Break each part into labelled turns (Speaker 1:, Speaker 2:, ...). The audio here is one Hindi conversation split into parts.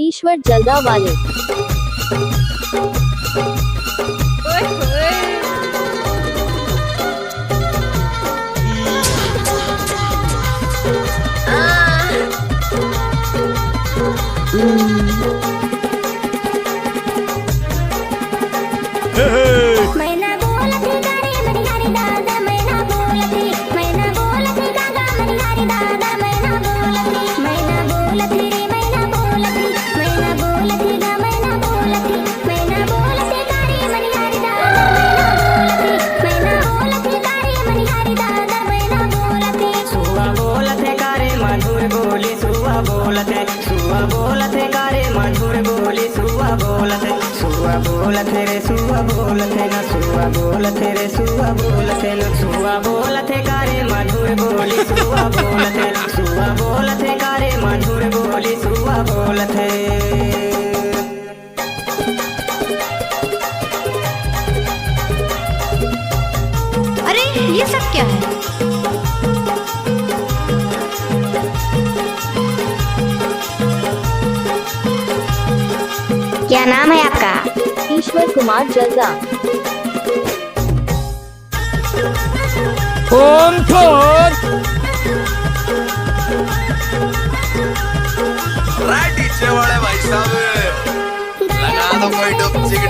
Speaker 1: ईश्वर जलदा वाले।
Speaker 2: मैना बोलते गारे मनिहारी दादा, मैना बोलते गागा मनिहारी दादा, मैना बोलते रे, मैना बोलते गा, मैना बोलते गारे मनिहारी दादा, मैना बोलते गारे मनिहारी दादा, मैना बोलते
Speaker 3: सुआ बोलते गारे मधुर बोली, सुआ बोलते गारे मधुर बोली, सुआ बोलते रे, सुआ बोलते न, सुआ बोलते रे, सुआ बोलते न, सुआ बोलते गारे मधुर बोली, सुआ बोलते गारे मधुर बोली, सुआ बोलते।
Speaker 4: अरे ये सब क्या है?
Speaker 2: क्या नाम है आपका?
Speaker 1: ईश्वर कुमार जलदा।
Speaker 5: ओम ठोर
Speaker 6: राइट नीचे वाले भाई साहब लगा दो कोई डुबची के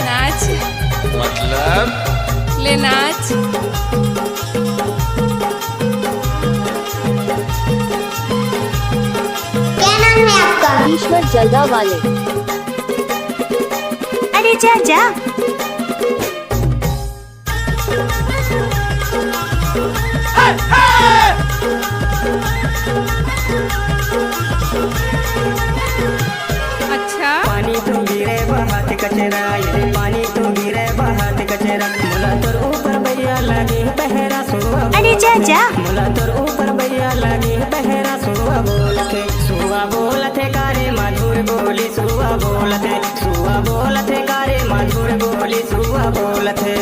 Speaker 7: नाच
Speaker 6: मतलब
Speaker 7: ले नाच।
Speaker 2: क्या नाम है आपका?
Speaker 1: ईश्वर जलदा वाले।
Speaker 4: अरे जा जा।
Speaker 7: अच्छा
Speaker 3: पानी तो गिरे बहात कचरा, ये पानी तो गिरे बहात कचरा, मुला तोर ऊपर भैया लगे पहरा, सुआ
Speaker 4: अरे जा जा।
Speaker 3: मुला तोर ऊपर भैया लगे पहरा, सुआ बोलते गारे मधुर बोली, सुआ बोलते गारे मधुर बोली, सुआ बोलते।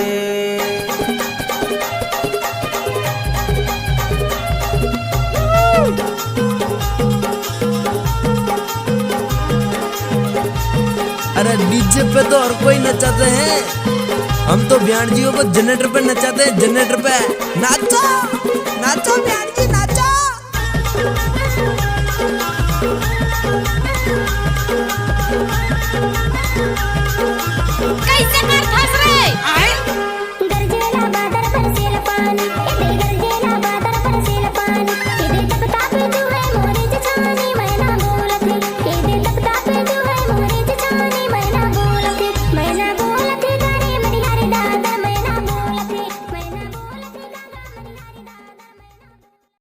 Speaker 5: अरे डीजे पे तो और कोई नचाते हैं, हम तो ब्याण जियों को जनरेटर पे नचाते हैं, जनरेटर पे। नाचो नाचो ब्याण जी नाचो।
Speaker 4: कैसे करता